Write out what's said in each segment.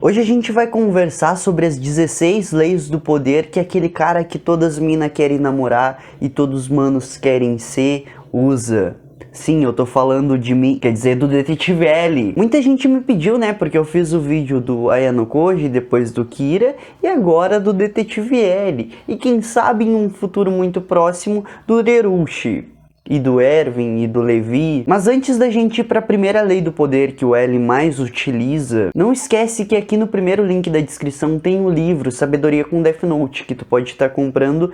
Hoje a gente vai conversar sobre as 16 leis do poder que aquele cara que todas as minas querem namorar e todos os manos querem ser usa. Sim, eu tô falando de mim, quer dizer, do Detetive L. Muita gente me pediu, né, porque eu fiz o vídeo do Ayano Koji, depois do Kira, e agora do Detetive L. E quem sabe em um futuro muito próximo, do Lerushi. E do Erwin, e do Levi. Mas antes da gente ir para a primeira lei do poder que o L mais utiliza, não esquece que aqui no primeiro link da descrição tem o livro Sabedoria com Death Note, que tu pode estar comprando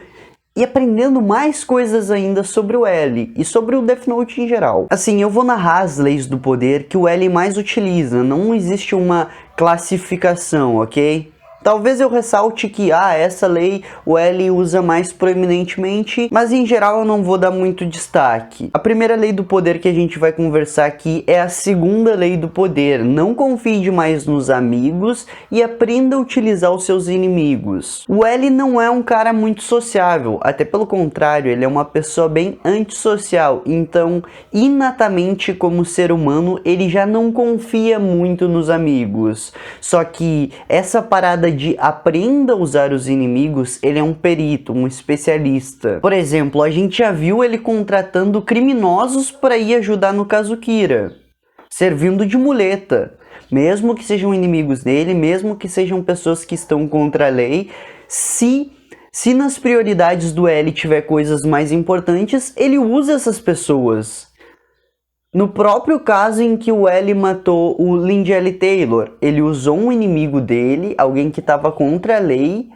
e aprendendo mais coisas ainda sobre o L e sobre o Death Note em geral. Assim, eu vou narrar as leis do poder que o L mais utiliza, não existe uma classificação, ok? Talvez eu ressalte que, essa lei o L usa mais proeminentemente, mas em geral eu não vou dar muito destaque. A primeira lei do poder que a gente vai conversar aqui é a segunda lei do poder. Não confie demais nos amigos e aprenda a utilizar os seus inimigos. O L não é um cara muito sociável, até pelo contrário, ele é uma pessoa bem antissocial, então, inatamente como ser humano, ele já não confia muito nos amigos. Só que essa parada de aprenda a usar os inimigos, ele é um perito, um especialista. Por exemplo, a gente já viu ele contratando criminosos para ir ajudar no caso Kira, servindo de muleta. Mesmo que sejam inimigos dele, mesmo que sejam pessoas que estão contra a lei, se nas prioridades do L tiver coisas mais importantes, ele usa essas pessoas. No próprio caso em que o L matou o Lindy L. Taylor, ele usou um inimigo dele, alguém que estava contra a lei,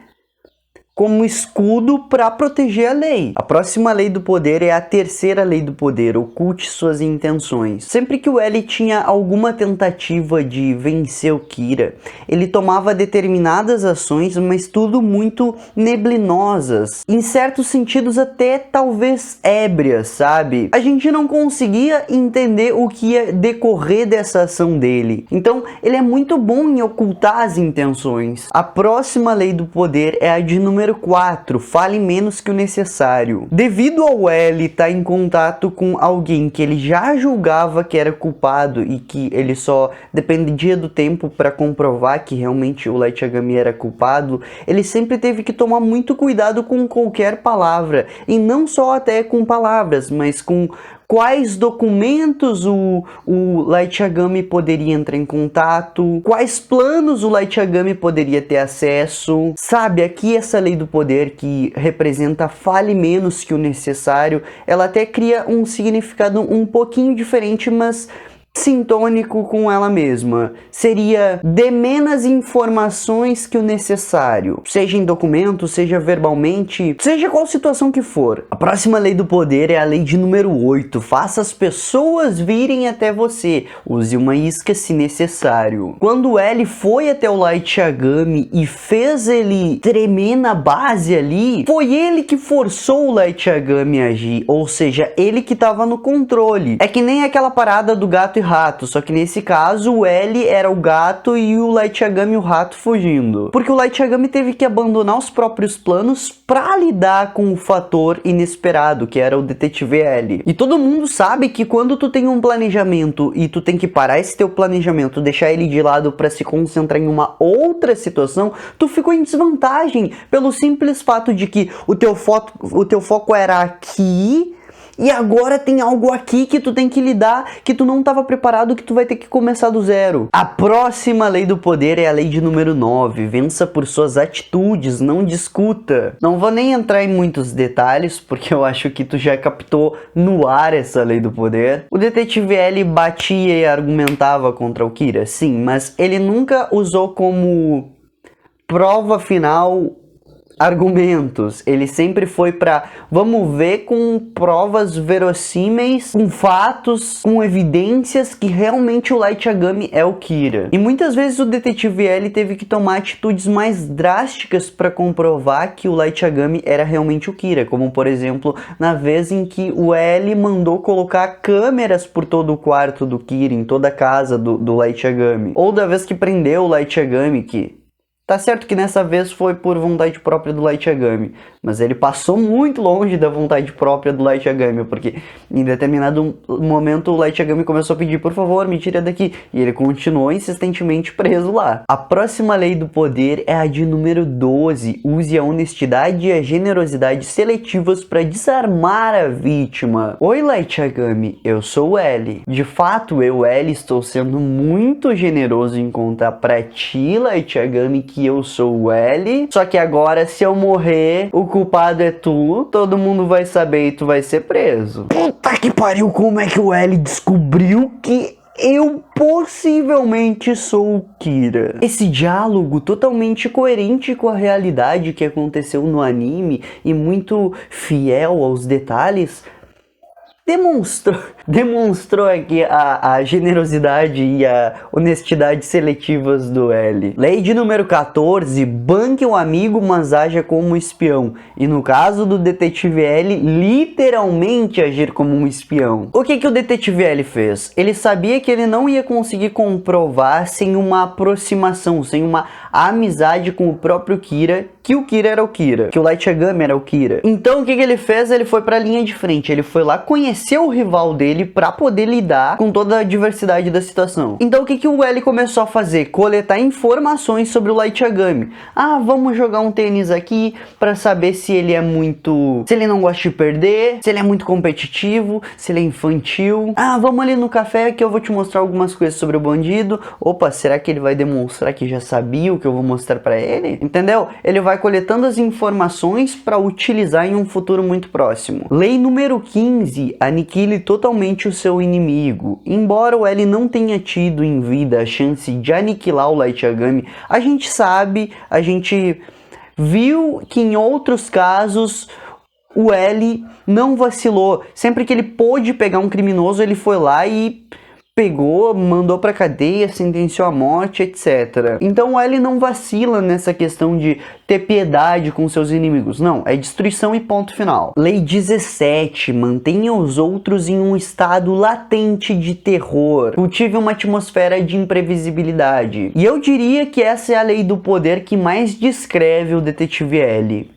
como escudo para proteger a lei. A próxima lei do poder é a terceira lei do poder, oculte suas intenções. Sempre que o L tinha alguma tentativa de vencer o Kira, ele tomava determinadas ações, mas tudo muito neblinosas, em certos sentidos até talvez ébrias, sabe? A gente não conseguia entender o que ia decorrer dessa ação dele. Então, ele é muito bom em ocultar as intenções. A próxima lei do poder é a de número 4, fale menos que o necessário. Devido ao L estar em contato com alguém que ele já julgava que era culpado e que ele só dependia do tempo para comprovar que realmente o Light Yagami era culpado, ele sempre teve que tomar muito cuidado com qualquer palavra, e não só até com palavras, mas com quais documentos o Light Yagami poderia entrar em contato, quais planos o Light Yagami poderia ter acesso. Sabe, aqui essa lei do poder que representa fale menos que o necessário, ela até cria um significado um pouquinho diferente, mas sintônico com ela mesma. Seria dê menos informações que o necessário, seja em documento, seja verbalmente, seja qual situação que for. A próxima lei do poder é a lei de número 8, faça as pessoas virem até você, use uma isca se necessário. Quando o L foi até o Light Yagami e fez ele tremer na base ali, foi ele que forçou o Light Yagami a agir, ou seja, ele que estava no controle. É que nem aquela parada do gato e rato, só que nesse caso o L era o gato e o Light Yagami o rato fugindo. Porque o Light Yagami teve que abandonar os próprios planos para lidar com o fator inesperado, que era o Detetive L. E todo mundo sabe que quando tu tem um planejamento e tu tem que parar esse teu planejamento, deixar ele de lado para se concentrar em uma outra situação, tu ficou em desvantagem pelo simples fato de que o teu foco era aqui, e agora tem algo aqui que tu tem que lidar, que tu não estava preparado, que tu vai ter que começar do zero. A próxima lei do poder é a lei de número 9. Vença por suas atitudes, não discuta. Não vou nem entrar em muitos detalhes, porque eu acho que tu já captou no ar essa lei do poder. O Detetive L batia e argumentava contra o Kira, sim, mas ele nunca usou como prova final argumentos. Ele sempre foi pra vamos ver com provas verossímeis, com fatos, com evidências que realmente o Light Yagami é o Kira. E muitas vezes o Detetive L teve que tomar atitudes mais drásticas para comprovar que o Light Yagami era realmente o Kira, como por exemplo na vez em que o L mandou colocar câmeras por todo o quarto do Kira, em toda a casa do Light Yagami, ou da vez que prendeu o Light Yagami, que Tá certo que nessa vez foi por vontade própria do Light Yagami, mas ele passou muito longe da vontade própria do Light Yagami, porque em determinado momento o Light Yagami começou a pedir, por favor, me tira daqui, e ele continuou insistentemente preso lá. A próxima lei do poder é a de número 12, use a honestidade e a generosidade seletivas para desarmar a vítima. Oi, Light Yagami, eu sou o L. De fato, eu, L, estou sendo muito generoso em contar pra ti, Light Yagami, que eu sou o L. Só que agora, se eu morrer, o culpado é tu, todo mundo vai saber e tu vai ser preso. Puta que pariu, como é que o L descobriu que eu possivelmente sou o Kira? Esse diálogo totalmente coerente com a realidade que aconteceu no anime e muito fiel aos detalhes, demonstrou aqui a generosidade e a honestidade seletivas do L. Lei de número 14, banque um amigo, mas haja como espião. E no caso do detetive L, literalmente agir como um espião. O que o detetive L fez? Ele sabia que ele não ia conseguir comprovar sem uma aproximação, sem uma amizade com o próprio Kira, que o Kira era o Kira, que o Light Yagami era o Kira. Então o que ele fez? Ele foi pra linha de frente, ele foi lá conhecer o rival dele pra poder lidar com toda a diversidade da situação. Então o que o L começou a fazer? Coletar informações sobre o Light Yagami. Ah, vamos jogar um tênis aqui pra saber se ele é muito... se ele não gosta de perder, se ele é muito competitivo, se ele é infantil. Ah, vamos ali no café que eu vou te mostrar algumas coisas sobre o bandido. Opa, será que ele vai demonstrar que já sabia o que eu vou mostrar pra ele? Entendeu? Ele vai coletando as informações pra utilizar em um futuro muito próximo. Lei número 15, aniquile totalmente o seu inimigo. Embora o L não tenha tido em vida a chance de aniquilar o Light Yagami, a gente sabe, a gente viu que em outros casos o L não vacilou. Sempre que ele pôde pegar um criminoso, ele foi lá e pegou, mandou pra cadeia, sentenciou à morte, etc. Então o L não vacila nessa questão de ter piedade com seus inimigos. Não, é destruição e ponto final. Lei 17. Mantenha os outros em um estado latente de terror. Cultive uma atmosfera de imprevisibilidade. E eu diria que essa é a lei do poder que mais descreve o detetive L.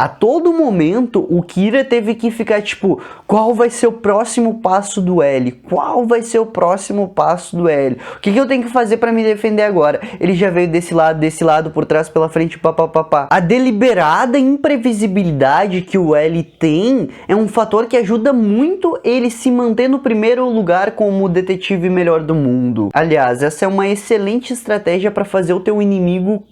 A todo momento, o Kira teve que ficar tipo, qual vai ser o próximo passo do L? Qual vai ser o próximo passo do L? O que eu tenho que fazer pra me defender agora? Ele já veio desse lado, por trás, pela frente, papapá. A deliberada imprevisibilidade que o L tem é um fator que ajuda muito ele se manter no primeiro lugar como o detetive melhor do mundo. Aliás, essa é uma excelente estratégia para fazer o teu inimigo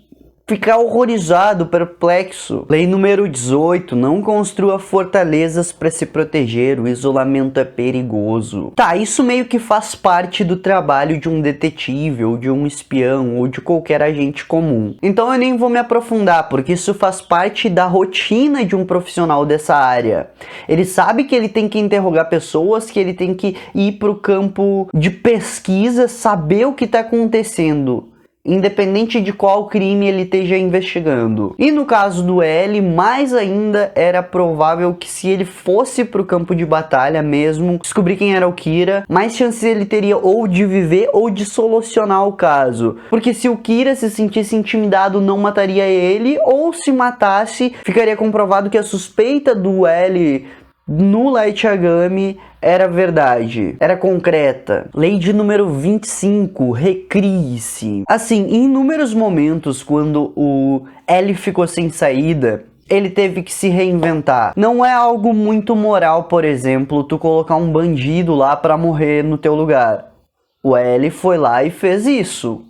ficar horrorizado, perplexo. Lei número 18. Não construa fortalezas para se proteger. O isolamento é perigoso. Tá, isso meio que faz parte do trabalho de um detetive, ou de um espião, ou de qualquer agente comum. Então eu nem vou me aprofundar, porque isso faz parte da rotina de um profissional dessa área. Ele sabe que ele tem que interrogar pessoas, que ele tem que ir para o campo de pesquisa, saber o que está acontecendo, independente de qual crime ele esteja investigando. E no caso do L, mais ainda era provável que se ele fosse pro campo de batalha mesmo, descobrir quem era o Kira, mais chances ele teria ou de viver ou de solucionar o caso. Porque se o Kira se sentisse intimidado, não mataria ele, ou se matasse, ficaria comprovado que a suspeita do L no Light Yagami era verdade, era concreta. Lei de número 25, recrie-se. Assim, em inúmeros momentos, quando o L ficou sem saída, ele teve que se reinventar. Não é algo muito moral, por exemplo, tu colocar um bandido lá pra morrer no teu lugar. O L foi lá e fez isso.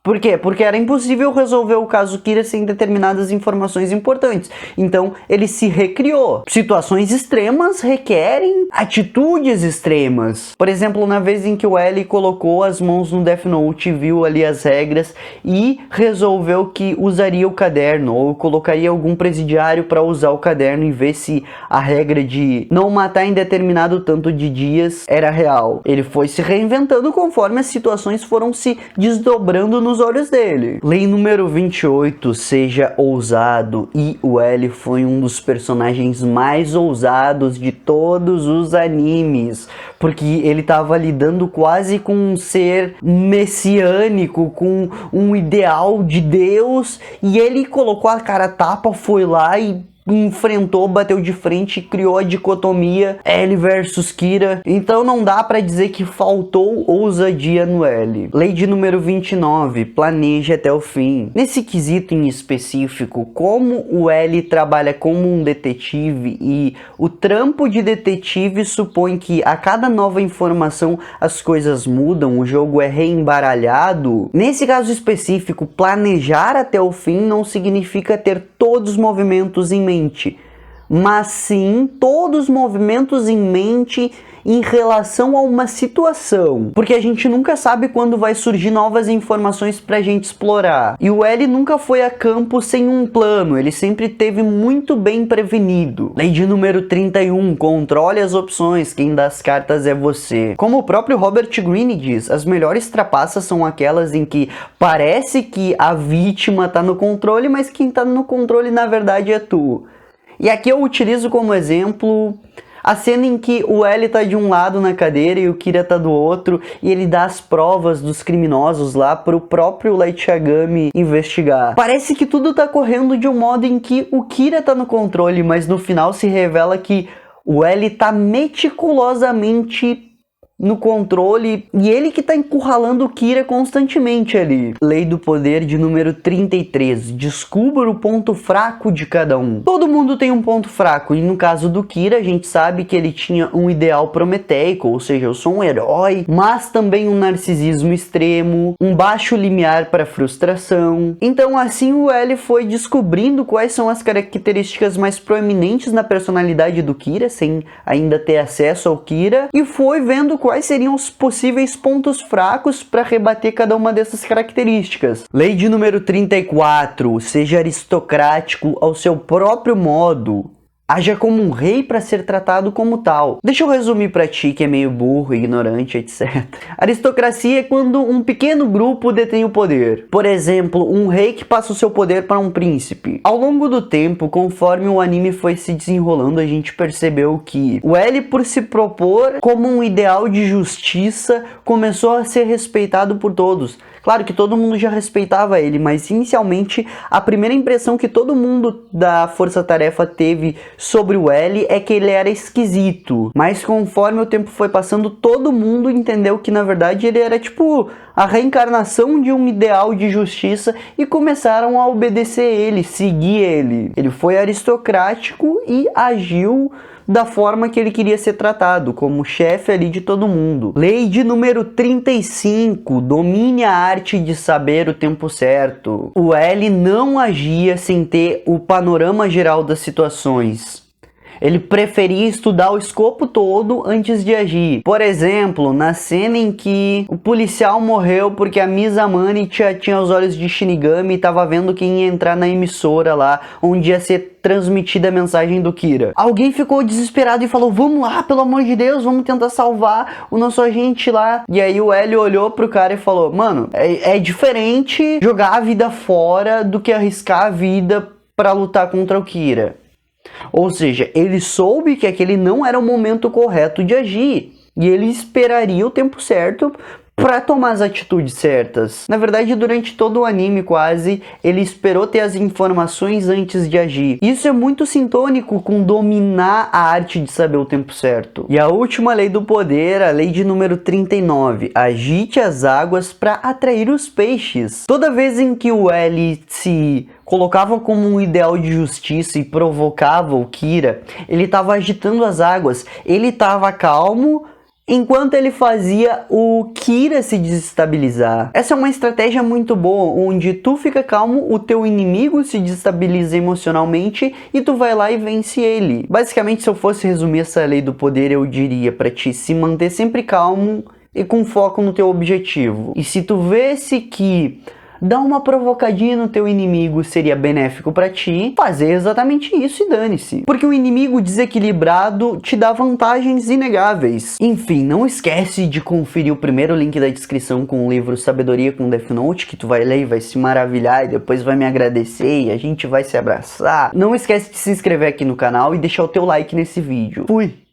Por quê? Porque era impossível resolver o caso Kira sem determinadas informações importantes. Então, ele se recriou. Situações extremas requerem atitudes extremas. Por exemplo, na vez em que o L colocou as mãos no Death Note, viu ali as regras e resolveu que usaria o caderno, ou colocaria algum presidiário para usar o caderno e ver se a regra de não matar em determinado tanto de dias era real. Ele foi se reinventando conforme as situações foram se desdobrando no nos olhos dele. Lei número 28, seja ousado. E o L foi um dos personagens mais ousados de todos os animes, porque ele tava lidando quase com um ser messiânico, com um ideal de Deus, e ele colocou a cara a tapa, foi lá e enfrentou, bateu de frente e criou a dicotomia L versus Kira. Então não dá pra dizer que faltou ousadia no L. Lei de número 29, planeje até o fim. Nesse quesito em específico, como o L trabalha como um detetive e o trampo de detetive supõe que a cada nova informação as coisas mudam, o jogo é reembaralhado. Nesse caso específico, planejar até o fim não significa ter todos os movimentos em mente, mas sim todos os movimentos em mente em relação a uma situação, porque a gente nunca sabe quando vai surgir novas informações pra gente explorar. E o L nunca foi a campo sem um plano, ele sempre teve muito bem prevenido. Lei de número 31, controle as opções, quem dá as cartas é você. Como o próprio Robert Greene diz, as melhores trapaças são aquelas em que parece que a vítima tá no controle, mas quem tá no controle na verdade é tu. E aqui eu utilizo como exemplo a cena em que o L tá de um lado na cadeira e o Kira tá do outro, e ele dá as provas dos criminosos lá pro próprio Light Yagami investigar. Parece que tudo tá correndo de um modo em que o Kira tá no controle, mas no final se revela que o L tá meticulosamente no controle e ele que tá encurralando o Kira constantemente ali. Lei do poder de número 33. Descubra o ponto fraco de cada um. Todo mundo tem um ponto fraco e no caso do Kira a gente sabe que ele tinha um ideal prometeico, ou seja, eu sou um herói, mas também um narcisismo extremo, um baixo limiar para frustração. Então assim o L foi descobrindo quais são as características mais proeminentes na personalidade do Kira, sem ainda ter acesso ao Kira, e foi vendo quais seriam os possíveis pontos fracos para rebater cada uma dessas características. Lei de número 34. Seja aristocrático ao seu próprio modo. Haja como um rei para ser tratado como tal. Deixa eu resumir para ti que é meio burro, ignorante, etc. Aristocracia é quando um pequeno grupo detém o poder. Por exemplo, um rei que passa o seu poder para um príncipe. Ao longo do tempo, conforme o anime foi se desenrolando, a gente percebeu que o L, por se propor como um ideal de justiça, começou a ser respeitado por todos. Claro que todo mundo já respeitava ele, mas inicialmente a primeira impressão que todo mundo da Força Tarefa teve sobre o L é que ele era esquisito. Mas conforme o tempo foi passando, todo mundo entendeu que na verdade ele era tipo a reencarnação de um ideal de justiça e começaram a obedecer ele, seguir ele. Ele foi aristocrático e agiu da forma que ele queria ser tratado, como chefe ali de todo mundo. Lei de número 35, domine a arte de saber o tempo certo. O L não agia sem ter o panorama geral das situações. Ele preferia estudar o escopo todo antes de agir. Por exemplo, na cena em que o policial morreu porque a Mizamani tinha os olhos de Shinigami e estava vendo quem ia entrar na emissora lá, onde ia ser transmitida a mensagem do Kira. Alguém ficou desesperado e falou, vamos lá, pelo amor de Deus, vamos tentar salvar o nosso agente lá. E aí o L olhou pro cara e falou, mano, é diferente jogar a vida fora do que arriscar a vida pra lutar contra o Kira. Ou seja, ele soube que aquele não era o momento correto de agir e ele esperaria o tempo certo para tomar as atitudes certas. Na verdade, durante todo o anime quase, ele esperou ter as informações antes de agir. Isso é muito sintônico com dominar a arte de saber o tempo certo. E a última lei do poder, a lei de número 39. Agite as águas para atrair os peixes. Toda vez em que o L se colocava como um ideal de justiça e provocava o Kira, ele estava agitando as águas, ele estava calmo, enquanto ele fazia o Kira se desestabilizar. Essa é uma estratégia muito boa, onde tu fica calmo, o teu inimigo se desestabiliza emocionalmente e tu vai lá e vence ele. Basicamente, se eu fosse resumir essa lei do poder, eu diria pra ti se manter sempre calmo e com foco no teu objetivo. E se tu vesse que dar uma provocadinha no teu inimigo seria benéfico pra ti, fazer exatamente isso e dane-se. Porque o inimigo desequilibrado te dá vantagens inegáveis. Enfim, não esquece de conferir o primeiro link da descrição com o livro Sabedoria com Death Note, que tu vai ler e vai se maravilhar e depois vai me agradecer e a gente vai se abraçar. Não esquece de se inscrever aqui no canal e deixar o teu like nesse vídeo. Fui!